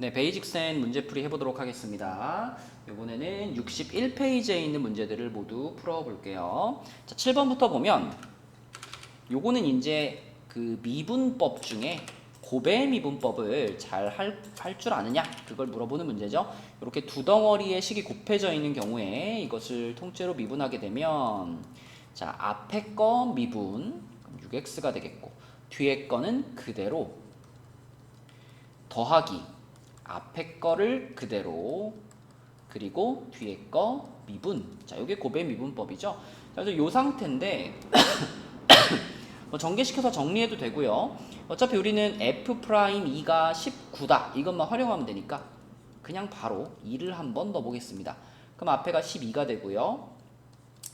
네, 베이직센 문제풀이 해보도록 하겠습니다. 이번에는 61페이지에 있는 문제들을 모두 풀어볼게요. 자, 7번부터 보면 요거는 이제 그 미분법 중에 고배 미분법을 잘 할 줄 아느냐 그걸 물어보는 문제죠. 이렇게 두 덩어리의 식이 곱해져 있는 경우에 이것을 통째로 미분하게 되면 자, 앞에 거 미분 그럼 6x가 되겠고 뒤에 거는 그대로 더하기 앞에 거를 그대로 그리고 뒤에 거 미분. 자, 이게 고배 미분법이죠. 자, 그래서 요 상태인데 뭐 전개시켜서 정리해도 되고요. 어차피 우리는 F'2가 19다. 이것만 활용하면 되니까 그냥 바로 2를 한번 넣어보겠습니다. 그럼 앞에가 12가 되고요.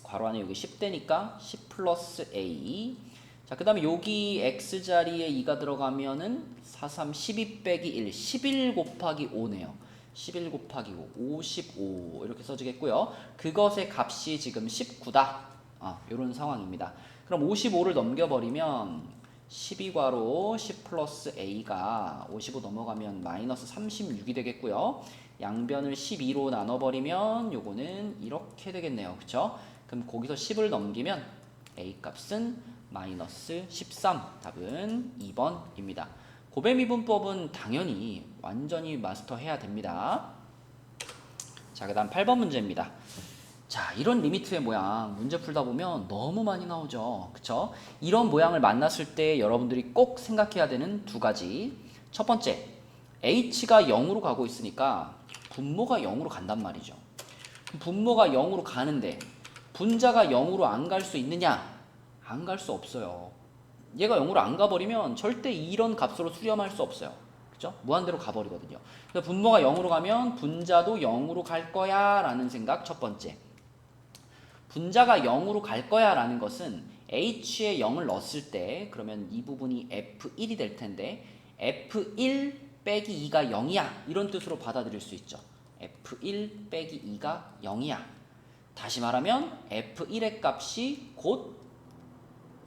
괄호 안에 여기 10대니까 10 플러스 A. 자, 그 다음에 여기 X자리에 2가 들어가면은 4, 3, 12 빼기 1, 11 곱하기 5네요. 11 곱하기 5, 55 이렇게 써지겠고요. 그것의 값이 지금 19다. 이런 상황입니다. 그럼 55를 넘겨버리면 12괄호 10 플러스 A가 55 넘어가면 마이너스 36이 되겠고요. 양변을 12로 나눠버리면 요거는 이렇게 되겠네요. 그쵸? 그럼 거기서 10을 넘기면 A 값은 마이너스 13. 답은 2번입니다. 고배 미분법은 당연히 완전히 마스터해야 됩니다. 자, 그 다음 8번 문제입니다. 자, 이런 리미트의 모양 문제 풀다 보면 너무 많이 나오죠. 그쵸? 이런 모양을 만났을 때 여러분들이 꼭 생각해야 되는 두 가지. 첫 번째, h가 0으로 가고 있으니까 분모가 0으로 간단 말이죠. 분모가 0으로 가는데 분자가 0으로 안 갈 수 있느냐? 안 갈 수 없어요. 얘가 0으로 안 가버리면 절대 이런 값으로 수렴할 수 없어요. 그죠? 무한대로 가버리거든요. 그래서 분모가 0으로 가면 분자도 0으로 갈 거야 라는 생각 첫 번째. 분자가 0으로 갈 거야 라는 것은 h에 0을 넣었을 때 그러면 이 부분이 f1이 될 텐데 f1 빼기 2가 0이야 이런 뜻으로 받아들일 수 있죠. f1 빼기 2가 0이야. 다시 말하면 f1의 값이 곧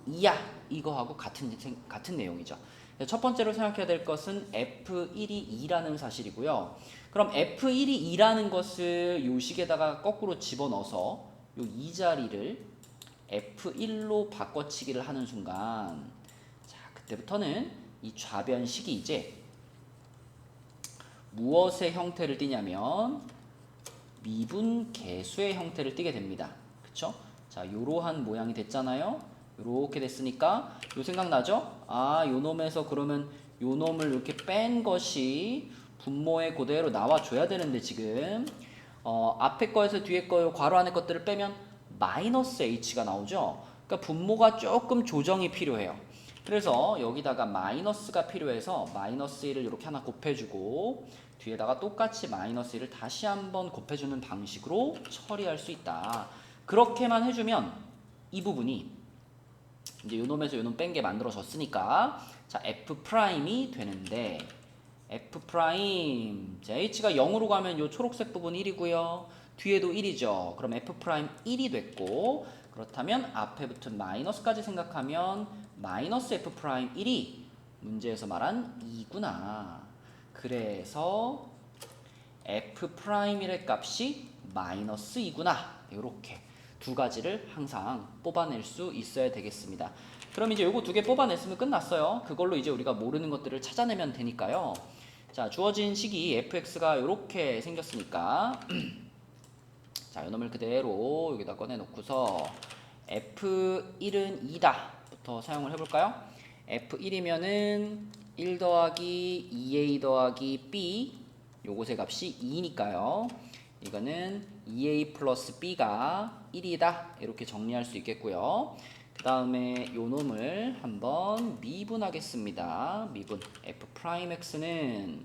2야 이거하고 같은 내용이죠. 첫 번째로 생각해야 될 것은 f1이 2라는 사실이고요. 그럼 f1이 2라는 것을 요 식에다가 거꾸로 집어넣어서 요 이 자리를 f1로 바꿔치기를 하는 순간 자, 그때부터는 이 좌변식이 이제 무엇의 형태를 띠냐면 미분 계수의 형태를 띠게 됩니다. 그쵸? 자, 요러한 모양이 됐잖아요. 요렇게 됐으니까 요 생각나죠? 요 놈에서 그러면 요 놈을 이렇게 뺀 것이 분모에 그대로 나와줘야 되는데 지금 앞에 거에서 뒤에 거 괄호 안에 것들을 빼면 마이너스 h가 나오죠. 그러니까 분모가 조금 조정이 필요해요. 그래서 여기다가 마이너스가 필요해서 마이너스 1을 이렇게 하나 곱해주고 뒤에다가 똑같이 마이너스 1을 다시 한번 곱해주는 방식으로 처리할 수 있다. 그렇게만 해주면 이 부분이 이제 요놈에서 요놈 뺀 게 만들어졌으니까 자 F'이 되는데 F', 자, H가 0으로 가면 요 초록색 부분 1이고요. 뒤에도 1이죠. 그럼 F' 1이 됐고 그렇다면 앞에 붙은 마이너스까지 생각하면 마이너스 F' 1이 문제에서 말한 2구나. 그래서 F'1의 값이 마이너스 2구나. 이렇게 두 가지를 항상 뽑아낼 수 있어야 되겠습니다. 그럼 이제 요거 두 개 뽑아냈으면 끝났어요. 그걸로 이제 우리가 모르는 것들을 찾아내면 되니까요. 자, 주어진 식이 fx가 이렇게 생겼으니까 자, 요놈을 그대로 여기다 꺼내놓고서 f1은 2다 부터 사용을 해볼까요? f1이면은 1 더하기 2a 더하기 b 요것의 값이 2니까요. 이거는 2a 플러스 b가 1이다 이렇게 정리할 수 있겠고요. 그 다음에 요 놈을 한번 미분하겠습니다. 미분 f'x는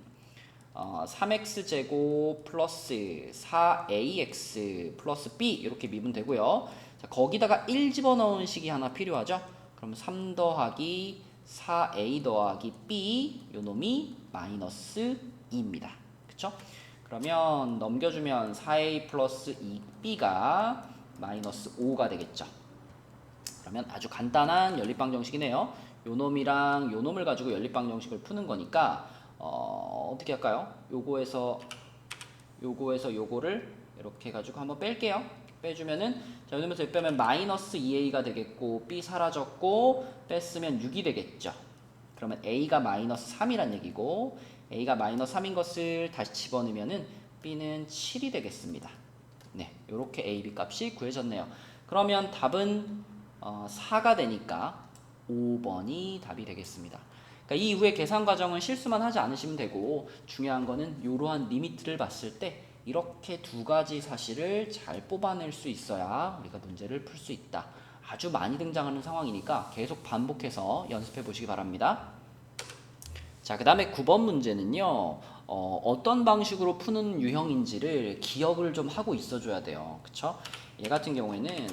3x제곱 플러스 4ax 플러스 b 이렇게 미분되고요. 자, 거기다가 1 집어넣은 식이 하나 필요하죠. 그럼 3 더하기 4a 더하기 b 요 놈이 마이너스 2입니다. 그쵸? 그러면 넘겨주면 4a 플러스 2b가 마이너스 5가 되겠죠. 그러면 아주 간단한 연립방정식이네요. 요 놈이랑 요 놈을 가지고 연립방정식을 푸는 거니까 어떻게 할까요? 요거에서 요거를 이렇게 해가지고 한번 뺄게요. 빼주면은 자, 이러면서 여기 빼면 마이너스 2a가 되겠고 b 사라졌고 뺐으면 6이 되겠죠. 그러면 a가 마이너스 3이란 얘기고 a가 마이너스 3인 것을 다시 집어넣으면은 b는 7이 되겠습니다. 네, 요렇게 a, b 값이 구해졌네요. 그러면 답은 4가 되니까 5번이 답이 되겠습니다. 그러니까 이 이후의 계산 과정은 실수만 하지 않으시면 되고 중요한 거는 이러한 리미트를 봤을 때 이렇게 두 가지 사실을 잘 뽑아낼 수 있어야 우리가 문제를 풀 수 있다. 아주 많이 등장하는 상황이니까 계속 반복해서 연습해 보시기 바랍니다. 자, 그 다음에 9번 문제는요. 어떤 방식으로 푸는 유형인지를 기억을 좀 하고 있어 줘야 돼요. 그쵸? 얘 같은 경우에는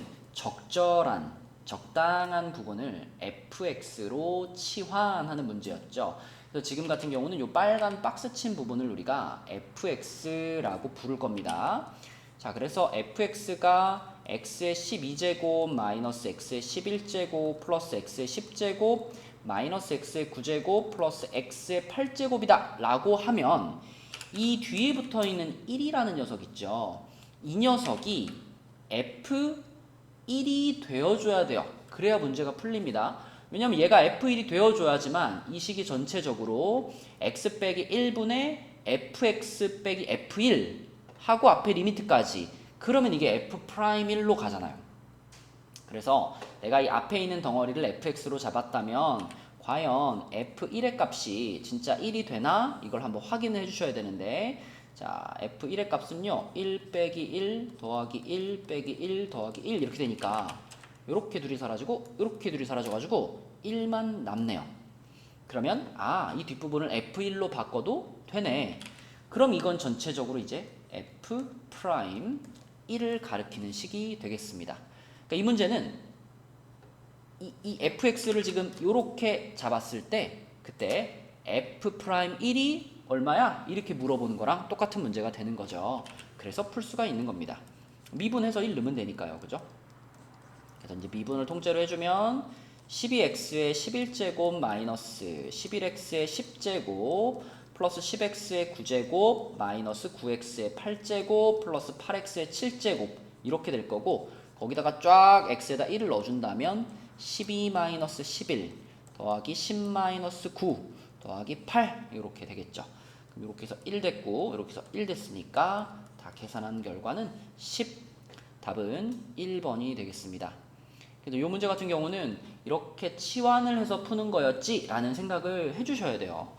적당한 부분을 fx로 치환하는 문제였죠. 그래서 지금 같은 경우는 이 빨간 박스 친 부분을 우리가 fx라고 부를 겁니다. 자, 그래서 fx가 x의 12제곱 마이너스 x의 11제곱 플러스 x의 10제곱 마이너스 x의 9제곱 플러스 x의 8제곱이다 라고 하면 이 뒤에 붙어있는 1이라는 녀석 있죠. 이 녀석이 f1이 되어줘야 돼요. 그래야 문제가 풀립니다. 왜냐면 얘가 f1이 되어줘야지만 이 식이 전체적으로 x 빼기 1분의 fx 빼기 f1 하고 앞에 리미트까지 그러면 이게 f'1로 가잖아요. 그래서 내가 이 앞에 있는 덩어리를 fx로 잡았다면 과연 f1의 값이 진짜 1이 되나? 이걸 한번 확인해 주셔야 되는데 자, f1의 값은요 1 빼기 1 더하기 1 빼기 1 더하기 1 이렇게 되니까 요렇게 둘이 사라지고 요렇게 둘이 사라져가지고 1만 남네요. 그러면 이 뒷부분을 f1로 바꿔도 되네. 그럼 이건 전체적으로 이제 f'1을 가리키는 식이 되겠습니다. 그러니까 이 문제는 이 fx를 지금 요렇게 잡았을 때 그때 f'1이 얼마야? 이렇게 물어보는 거랑 똑같은 문제가 되는 거죠. 그래서 풀 수가 있는 겁니다. 미분해서 1 넣으면 되니까요. 그죠? 그래서 이제 미분을 통째로 해주면 12x의 11제곱 마이너스 11x의 10제곱 플러스 10x의 9제곱 마이너스 9x의 8제곱 플러스 8x의 7제곱 이렇게 될 거고 거기다가 쫙 x에다 1을 넣어준다면 12-11 더하기 10-9 더하기 8 이렇게 되겠죠. 그럼 이렇게 해서 1 됐고 이렇게 해서 1 됐으니까 다 계산한 결과는 10 답은 1번이 되겠습니다. 그래도 이 문제 같은 경우는 이렇게 치환을 해서 푸는 거였지 라는 생각을 해주셔야 돼요.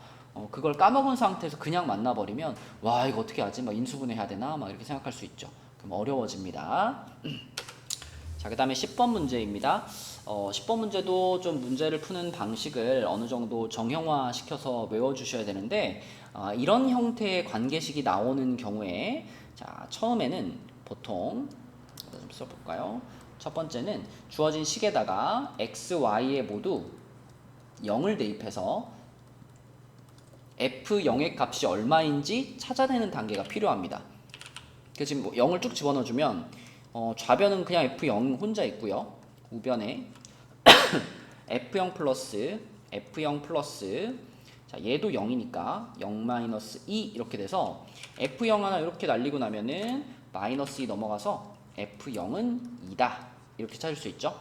그걸 까먹은 상태에서 그냥 만나버리면 와 이거 어떻게 하지? 막 인수분해 해야 되나? 막 이렇게 생각할 수 있죠. 그럼 어려워집니다. 자, 그 다음에 10번 문제입니다. 10번 문제도 좀 문제를 푸는 방식을 어느 정도 정형화 시켜서 외워주셔야 되는데 이런 형태의 관계식이 나오는 경우에 자, 처음에는 보통 좀 써볼까요? 첫 번째는 주어진 식에다가 x, y에 모두 0을 대입해서 f0의 값이 얼마인지 찾아내는 단계가 필요합니다. 그래서 지금 0을 쭉 집어넣어주면 좌변은 그냥 f0 혼자 있고요. 우변에 f0 플러스 자 얘도 0이니까 0-2 이렇게 돼서 f0 하나 이렇게 날리고 나면은 마이너스 2 넘어가서 f0은 2다 이렇게 찾을 수 있죠.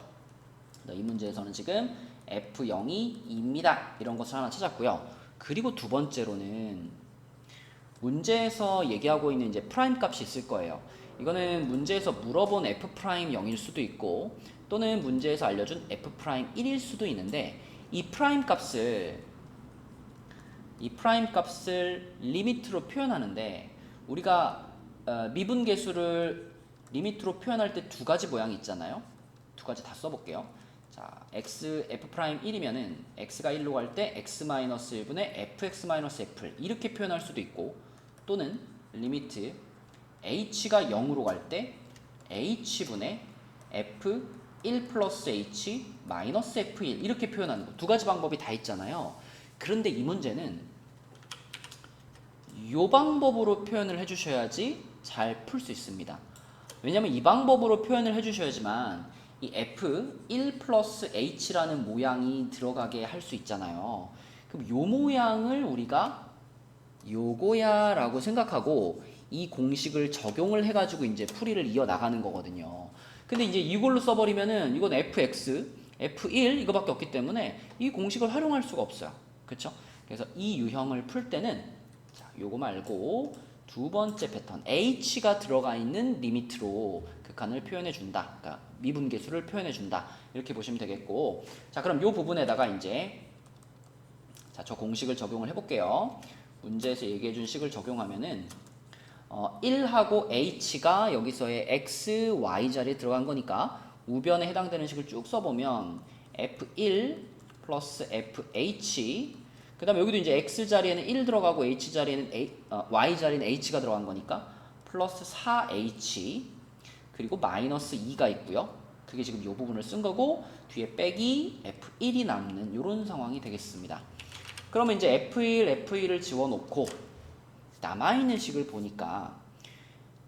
이 문제에서는 지금 f0이 2입니다 이런 것을 하나 찾았고요. 그리고 두 번째로는 문제에서 얘기하고 있는 이제 프라임 값이 있을 거예요. 이거는 문제에서 물어본 f'0일 수도 있고 또는 문제에서 알려준 f'1일 수도 있는데 이 프라임 값을 리미트로 표현하는데 우리가 미분계수를 리미트로 표현할 때 두 가지 모양이 있잖아요. 두 가지 다 써볼게요. 자, f'1이면은 x가 1로 갈 때 x-1분의 fx-f 이렇게 표현할 수도 있고 또는 리미트 h가 0으로 갈 때 h분의 f1 플러스 h 마이너스 f1 이렇게 표현하는 거 두 가지 방법이 다 있잖아요. 그런데 이 문제는 이 방법으로 표현을 해주셔야지 잘 풀 수 있습니다. 왜냐면 이 방법으로 표현을 해주셔야지만 이 f1 플러스 h라는 모양이 들어가게 할 수 있잖아요. 그럼 이 모양을 우리가 요거야 라고 생각하고 이 공식을 적용을 해가지고 이제 풀이를 이어나가는 거거든요. 근데 이제 이걸로 써버리면은 이건 fx, f1 이거밖에 없기 때문에 이 공식을 활용할 수가 없어요. 그쵸? 그래서 이 유형을 풀 때는 자, 요거 말고 두 번째 패턴 h가 들어가 있는 리미트로 극한을 표현해 준다. 그러니까 미분계수를 표현해 준다. 이렇게 보시면 되겠고, 자 그럼 요 부분에다가 이제 자, 저 공식을 적용을 해볼게요. 문제에서 얘기해준 식을 적용하면은 1하고 h가 여기서의 x, y 자리에 들어간 거니까 우변에 해당되는 식을 쭉 써보면 f1 플러스 fh, 그 다음에 여기도 이제 x 자리에는 1 들어가고 h 자리에는 y 자리에는 h가 들어간 거니까 플러스 4h, 그리고 마이너스 2가 있고요. 그게 지금 이 부분을 쓴 거고 뒤에 빼기 f1이 남는 이런 상황이 되겠습니다. 그러면 이제 F1을 지워놓고 남아있는 식을 보니까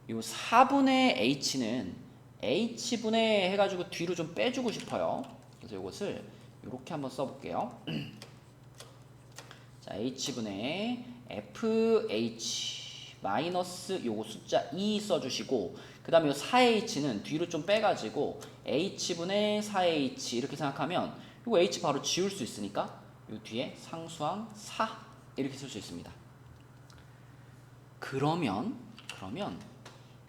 요 4분의 H는 H분의 해가지고 뒤로 좀 빼주고 싶어요. 그래서 이것을 이렇게 한번 써볼게요. 자, H분의 FH 마이너스 요거 숫자 2 써주시고 그 다음에 요 4H는 뒤로 좀 빼가지고 H분의 4H 이렇게 생각하면 요거 H 바로 지울 수 있으니까 요 뒤에 상수항 4 이렇게 쓸 수 있습니다. 그러면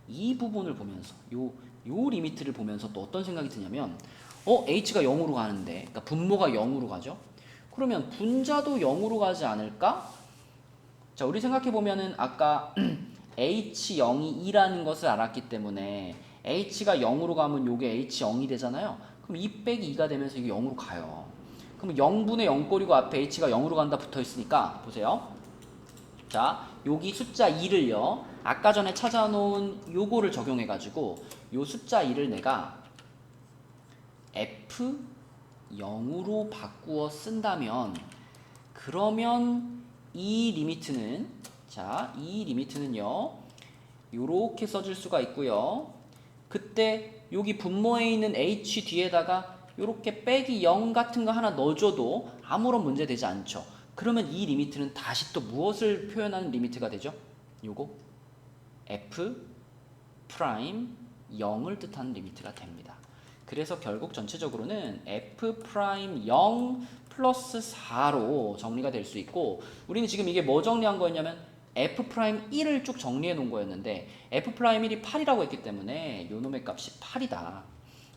이 부분을 보면서 요 리미트를 보면서 또 어떤 생각이 드냐면 h가 0으로 가는데 그러니까 분모가 0으로 가죠. 그러면 분자도 0으로 가지 않을까? 자, 우리 생각해 보면은 아까 h0이 2라는 것을 알았기 때문에 h가 0으로 가면 요게 h0이 되잖아요. 그럼 2 빼기 2가 되면서 이게 0으로 가요. 그럼 0분의 0꼴이고 앞에 h가 0으로 간다 붙어 있으니까 보세요. 자, 여기 숫자 2를요. 아까 전에 찾아놓은 요거를 적용해 가지고 요 숫자 2를 내가 f0으로 바꾸어 쓴다면 그러면 이 리미트는 자, 이 리미트는요. 요렇게 써질 수가 있고요. 그때 여기 분모에 있는 h 뒤에다가 요렇게 빼기 0 같은 거 하나 넣어줘도 아무런 문제 되지 않죠. 그러면 이 리미트는 다시 또 무엇을 표현하는 리미트가 되죠? 요거 f 프라임 0을 뜻하는 리미트가 됩니다. 그래서 결국 전체적으로는 f 프라임 0 플러스 4로 정리가 될 수 있고 우리는 지금 이게 뭐 정리한 거였냐면 f 프라임 1을 쭉 정리해 놓은 거였는데 f 프라임 1이 8이라고 했기 때문에 요 놈의 값이 8이다.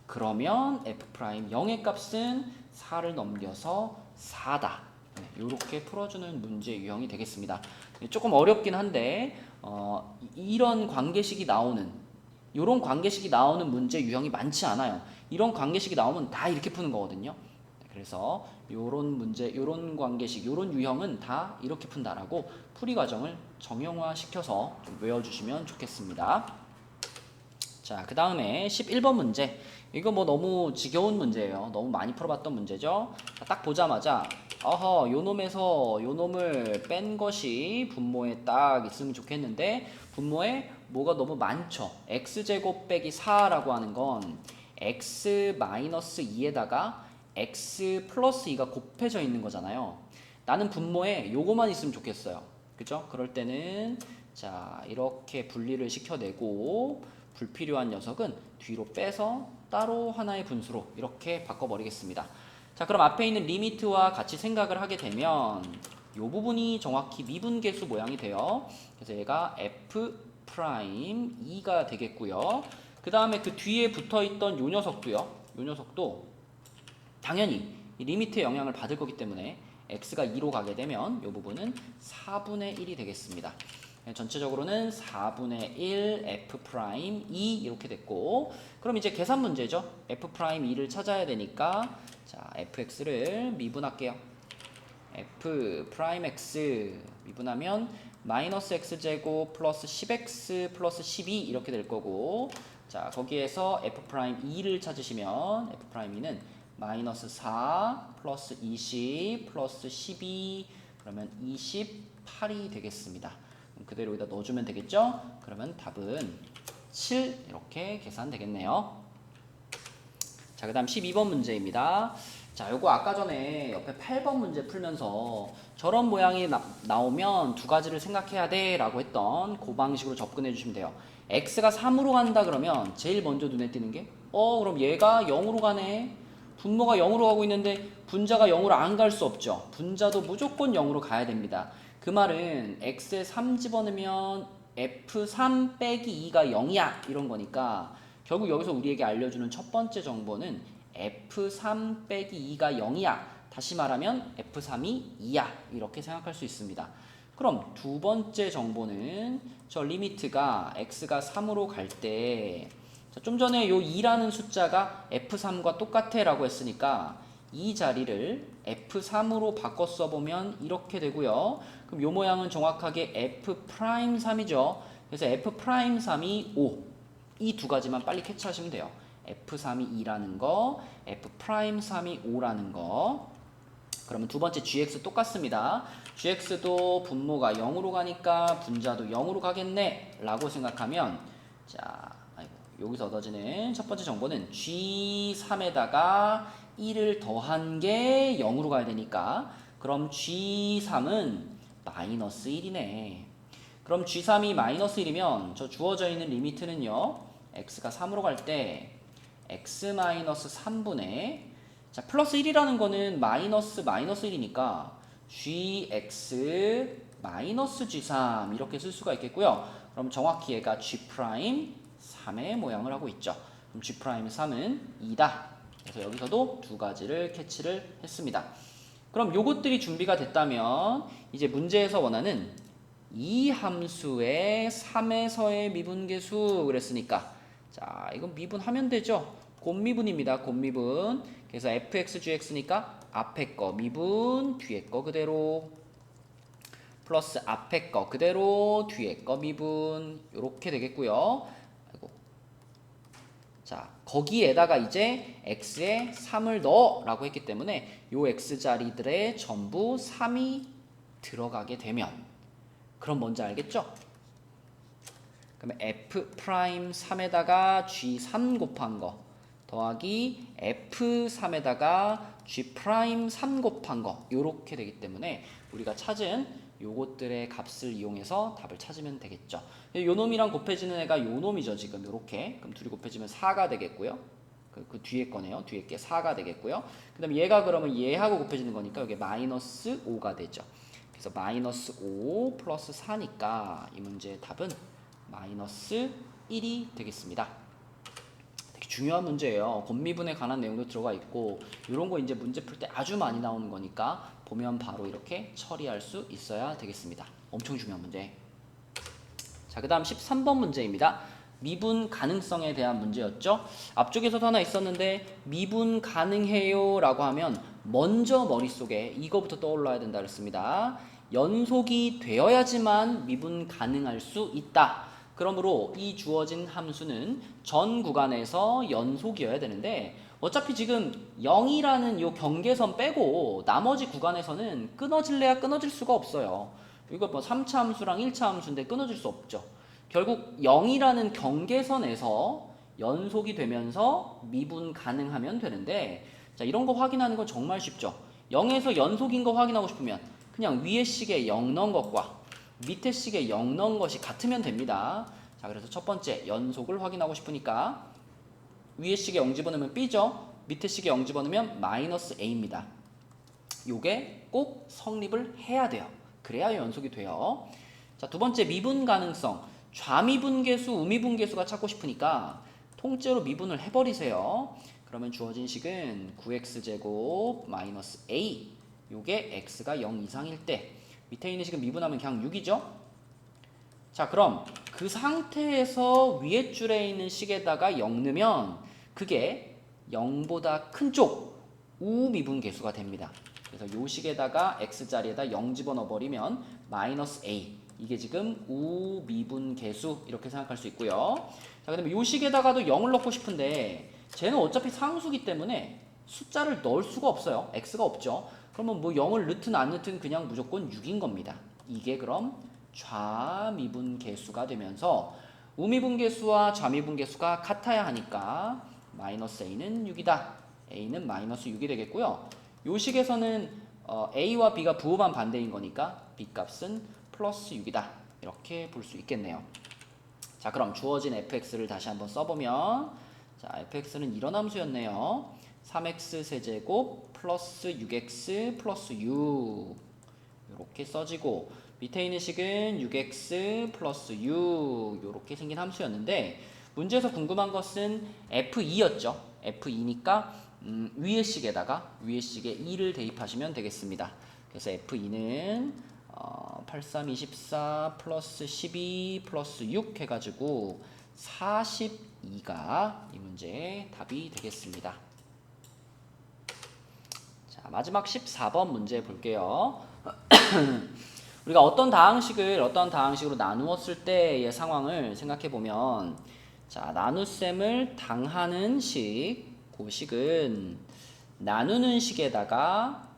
그러면 f 프라임 0의 값은 4를 넘겨서 4다. 이렇게 풀어주는 문제 유형이 되겠습니다. 조금 어렵긴 한데 이런 관계식이 나오는 이런 관계식이 나오는 문제 유형이 많지 않아요. 이런 관계식이 나오면 다 이렇게 푸는 거거든요. 그래서 이런 문제, 이런 관계식, 이런 유형은 다 이렇게 푼다라고 풀이 과정을 정형화시켜서 좀 외워주시면 좋겠습니다. 자, 그 다음에 11번 문제. 이거 뭐 너무 지겨운 문제예요. 너무 많이 풀어봤던 문제죠. 자, 딱 보자마자 요 놈에서 요 놈을 뺀 것이 분모에 딱 있으면 좋겠는데 분모에 뭐가 너무 많죠. x제곱 빼기 4라고 하는 건 x 마이너스 2에다가 x 플러스 2가 곱해져 있는 거잖아요. 나는 분모에 요거만 있으면 좋겠어요. 그죠? 그럴 때는 자, 이렇게 분리를 시켜내고 불필요한 녀석은 뒤로 빼서 따로 하나의 분수로 이렇게 바꿔버리겠습니다. 자, 그럼 앞에 있는 리미트와 같이 생각을 하게 되면 이 부분이 정확히 미분계수 모양이 돼요. 그래서 얘가 f 프라임 2가 되겠고요. 그 다음에 그 뒤에 붙어있던 요 녀석도요. 요 녀석도 당연히 이 리미트의 영향을 받을 거기 때문에 x가 2로 가게 되면 이 부분은 4분의 1이 되겠습니다. 전체적으로는 4분의 1 f 프라임 2 이렇게 됐고 그럼 이제 계산 문제죠. f 프라임 2를 찾아야 되니까 자 fx를 미분할게요. f 프라임 x 미분하면 마이너스 x제곱 플러스 10x 플러스 12 이렇게 될 거고 자 거기에서 f 프라임 2를 찾으시면 f 프라임 2는 마이너스 4 플러스 20 플러스 12 그러면 28이 되겠습니다. 그대로 여기다 넣어주면 되겠죠? 그러면 답은 7 이렇게 계산되겠네요. 자, 그 다음 12번 문제입니다. 자, 요거 아까 전에 옆에 8번 문제 풀면서 저런 모양이 나오면 두 가지를 생각해야 돼 라고 했던 그 방식으로 접근해 주시면 돼요. x가 3으로 간다 그러면 제일 먼저 눈에 띄는 게 그럼 얘가 0으로 가네. 분모가 0으로 가고 있는데 분자가 0으로 안 갈 수 없죠. 분자도 무조건 0으로 가야 됩니다. 그 말은 x에 3 집어넣으면 f3 빼기 2가 0이야 이런 거니까 결국 여기서 우리에게 알려주는 첫 번째 정보는 f3 빼기 2가 0이야. 다시 말하면 f3이 2야. 이렇게 생각할 수 있습니다. 그럼 두 번째 정보는 저 리미트가 x가 3으로 갈 때 좀 전에 요 2라는 숫자가 f3과 똑같아 라고 했으니까 이 자리를 f3으로 바꿔 써보면 이렇게 되고요. 그럼 요 모양은 정확하게 f'3이죠. 그래서 f'3이 5. 이 두 가지만 빨리 캐치하시면 돼요. f3이 2라는 거, f'3이 5라는 거. 그러면 두 번째 gx 똑같습니다. gx도 분모가 0으로 가니까 분자도 0으로 가겠네 라고 생각하면 자, 여기서 얻어지는 첫 번째 정보는 g3에다가 1을 더한 게 0으로 가야 되니까 그럼 g3은 마이너스 1이네. 그럼 g3이 마이너스 1이면 저 주어져 있는 리미트는요. x가 3으로 갈 때 x-3분의 자 플러스 1이라는 거는 마이너스 1이니까 gx 마이너스 g3 이렇게 쓸 수가 있겠고요. 그럼 정확히 얘가 g'3의 모양을 하고 있죠. 그럼 g'3은 2다. 그래서 여기서도 두 가지를 캐치를 했습니다. 그럼 요것들이 준비가 됐다면 이제 문제에서 원하는 이 함수의 3에서의 미분계수 그랬으니까 자 이건 미분하면 되죠. 곱미분입니다. 곱미분. 그래서 fx gx니까 앞에 거 미분 뒤에 거 그대로 플러스 앞에 거 그대로 뒤에 거 미분 요렇게 되겠고요. 아이고. 자 거기에다가 이제 x에 3을 넣어 라고 했기 때문에 요 x 자리들에 전부 3이 들어가게 되면 그럼 뭔지 알겠죠? 그러면 f'3에다가 g3 곱한 거 더하기 f3에다가 g'3 곱한 거 요렇게 되기 때문에 우리가 찾은 요것들의 값을 이용해서 답을 찾으면 되겠죠. 요 놈이랑 곱해지는 애가 요 놈이죠. 지금 요렇게. 그럼 둘이 곱해지면 4가 되겠고요. 그 뒤에 거네요. 뒤에 게 4가 되겠고요. 그 다음에 얘가 그러면 얘하고 곱해지는 거니까 여기 마이너스 5가 되죠. 그래서 마이너스 5 플러스 4니까 이 문제의 답은 마이너스 1이 되겠습니다. 되게 중요한 문제예요. 곱미분에 관한 내용도 들어가 있고 이런 거 이제 문제 풀 때 아주 많이 나오는 거니까 보면 바로 이렇게 처리할 수 있어야 되겠습니다. 엄청 중요한 문제. 자, 그 다음 13번 문제입니다. 미분 가능성에 대한 문제였죠. 앞쪽에서도 하나 있었는데 미분 가능해요 라고 하면 먼저 머릿속에 이거부터 떠올라야 된다 그랬습니다. 연속이 되어야지만 미분 가능할 수 있다. 그러므로 이 주어진 함수는 전 구간에서 연속이어야 되는데 어차피 지금 0이라는 요 경계선 빼고 나머지 구간에서는 끊어질래야 끊어질 수가 없어요. 이거 뭐 3차 함수랑 1차 함수인데 끊어질 수 없죠. 결국 0이라는 경계선에서 연속이 되면서 미분 가능하면 되는데 자 이런 거 확인하는 건 정말 쉽죠. 0에서 연속인 거 확인하고 싶으면 그냥 위에 식에 0 넣은 것과 밑에 식에 0 넣은 것이 같으면 됩니다. 자 그래서 첫 번째 연속을 확인하고 싶으니까 위에 식에 0 집어넣으면 B죠. 밑에 식에 0 집어넣으면 마이너스 A입니다. 요게 꼭 성립을 해야 돼요. 그래야 연속이 돼요. 자, 두 번째 미분 가능성. 좌미분계수, 우미분계수가 찾고 싶으니까 통째로 미분을 해버리세요. 그러면 주어진 식은 9x제곱 마이너스 A 요게 x가 0 이상일 때 밑에 있는 식은 미분하면 그냥 6이죠. 자 그럼 그 상태에서 위에 줄에 있는 식에다가 0 넣으면 그게 0보다 큰 쪽 우미분계수가 됩니다. 그래서 요 식에다가 x자리에다 0 집어넣어 버리면 마이너스 a 이게 지금 우미분계수 이렇게 생각할 수 있고요. 자 그다음에 요 식에다가도 0을 넣고 싶은데 쟤는 어차피 상수기 때문에 숫자를 넣을 수가 없어요. x가 없죠. 그러면 뭐 0을 넣든 안 넣든 그냥 무조건 6인 겁니다. 이게 그럼 좌미분계수가 되면서 우미분계수와 좌미분계수가 같아야 하니까 마이너스 a는 6이다. a는 마이너스 6이 되겠고요. 요 식에서는 a와 b가 부호반 반대인 거니까 b 값은 플러스 6이다. 이렇게 볼 수 있겠네요. 자, 그럼 주어진 fx를 다시 한번 써보면, 자, fx는 이런 함수였네요. 3x 세제곱 플러스 6x 플러스 6 이렇게 써지고, 밑에 있는 식은 6x 플러스 6 이렇게 생긴 함수였는데, 문제에서 궁금한 것은 f2였죠. f2니까 위의 식에 2를 대입하시면 되겠습니다. 그래서 f2는 8, 3, 24 플러스 12 플러스 6 해가지고 42가 이 문제의 답이 되겠습니다. 자, 마지막 14번 문제 볼게요. 우리가 어떤 다항식으로 나누었을 때의 상황을 생각해 보면, 자, 나눗셈을 당하는 식, 그 식은 나누는 식에다가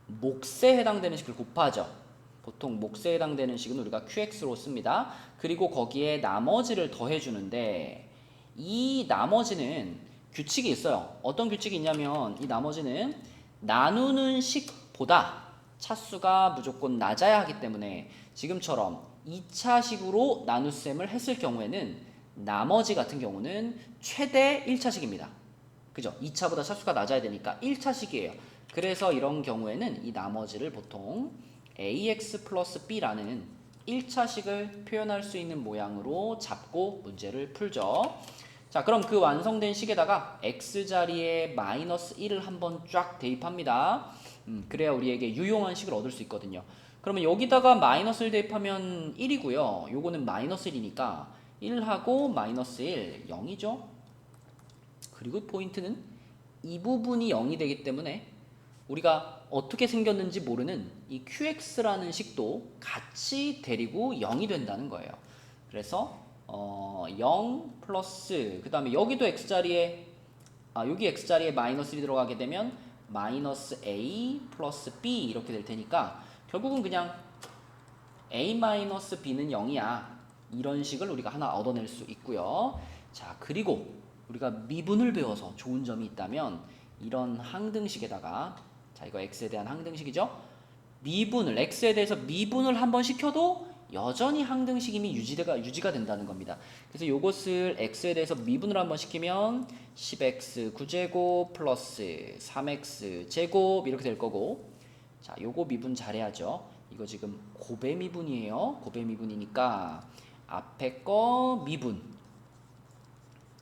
몫에 해당되는 식을 곱하죠. 보통 몫에 해당되는 식은 우리가 qx로 씁니다. 그리고 거기에 나머지를 더해주는데, 이 나머지는 규칙이 있어요. 어떤 규칙이 있냐면, 이 나머지는 나누는 식보다 차수가 무조건 낮아야 하기 때문에, 지금처럼 2차식으로 나눗셈을 했을 경우에는 나머지 같은 경우는 최대 1차식입니다. 그죠? 2차보다 차수가 낮아야 되니까 1차식이에요. 그래서 이런 경우에는 이 나머지를 보통 ax 플러스 b라는 1차식을 표현할 수 있는 모양으로 잡고 문제를 풀죠. 자, 그럼 그 완성된 식에다가 x자리에 마이너스 1을 한번 쫙 대입합니다. 그래야 우리에게 유용한 식을 얻을 수 있거든요. 그러면 여기다가 마이너스를 대입하면 1이고요. 요거는 마이너스 1이니까 1하고 마이너스 1, 0이죠. 그리고 포인트는 이 부분이 0이 되기 때문에 우리가 어떻게 생겼는지 모르는 이 qx라는 식도 같이 데리고 0이 된다는 거예요. 그래서 0 플러스, 그 다음에 여기도 x자리에 여기 x자리에 마이너스 1이 들어가게 되면 마이너스 a 플러스 b 이렇게 될 테니까 결국은 그냥 a 마이너스 b는 0이야. 이런 식을 우리가 하나 얻어낼 수 있고요. 자, 그리고 우리가 미분을 배워서 좋은 점이 있다면 이런 항등식에다가, 자, 이거 x에 대한 항등식이죠. x에 대해서 미분을 한번 시켜도 여전히 항등식임이 유지가 된다는 겁니다. 그래서 이것을 x에 대해서 미분을 한번 시키면 10x 9제곱 플러스 3x 제곱 이렇게 될 거고, 자, 요거 미분 잘해야죠. 이거 지금 곱의 미분이에요. 곱의 미분이니까 앞에 거 미분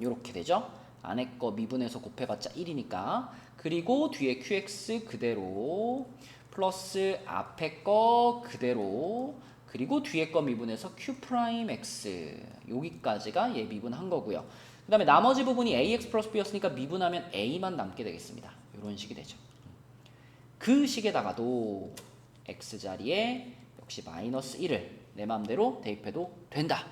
요렇게 되죠. 안에 거 미분해서 곱해봤자 1이니까. 그리고 뒤에 qx 그대로 플러스 앞에 거 그대로, 그리고 뒤에 거 미분해서 q'x 여기까지가 얘 미분한 거고요. 그 다음에 나머지 부분이 ax 플러스 b였으니까 미분하면 a만 남게 되겠습니다. 이런 식이 되죠. 그 식에다가도 x자리에 역시 마이너스 1을 내 맘대로 대입해도 된다.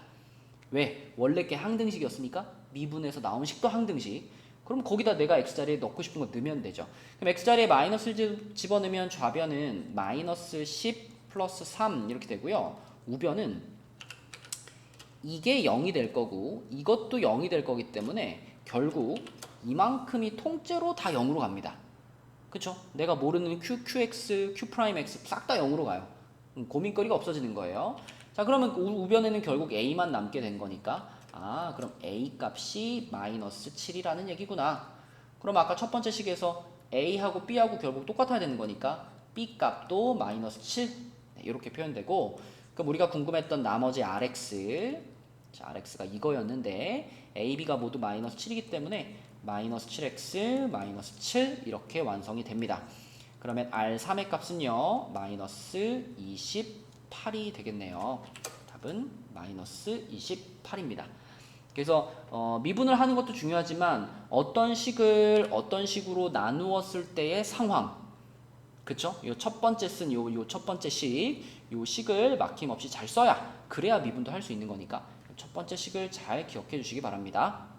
왜? 원래 게 항등식이었으니까 미분해서 나온 식도 항등식. 그럼 거기다 내가 x자리에 넣고 싶은 거 넣으면 되죠. 그럼 x자리에 마이너스를 집어넣으면 좌변은 마이너스 10 플러스 3 이렇게 되고요. 우변은 이게 0이 될 거고 이것도 0이 될 거기 때문에 결국 이만큼이 통째로 다 0으로 갑니다. 그쵸? 내가 모르는 qx, q'x 싹 다 0으로 가요. 고민거리가 없어지는 거예요. 자, 그러면 우변에는 결국 a만 남게 된 거니까, 그럼 a 값이 마이너스 7이라는 얘기구나. 그럼 아까 첫 번째 식에서 a하고 b하고 결국 똑같아야 되는 거니까 b 값도 마이너스 7 이렇게 표현되고, 그럼 우리가 궁금했던 나머지 rx, 자, rx가 이거였는데 a, b가 모두 마이너스 7이기 때문에 마이너스 7x 마이너스 7 이렇게 완성이 됩니다. 그러면 R3의 값은요 마이너스 28이 되겠네요. 답은 마이너스 28입니다. 그래서 미분을 하는 것도 중요하지만 어떤 식으로 나누었을 때의 상황, 그쵸? 요 첫 번째 쓴 요 첫 번째 요 식을 막힘없이 잘 써야, 그래야 미분도 할 수 있는 거니까 첫 번째 식을 잘 기억해 주시기 바랍니다.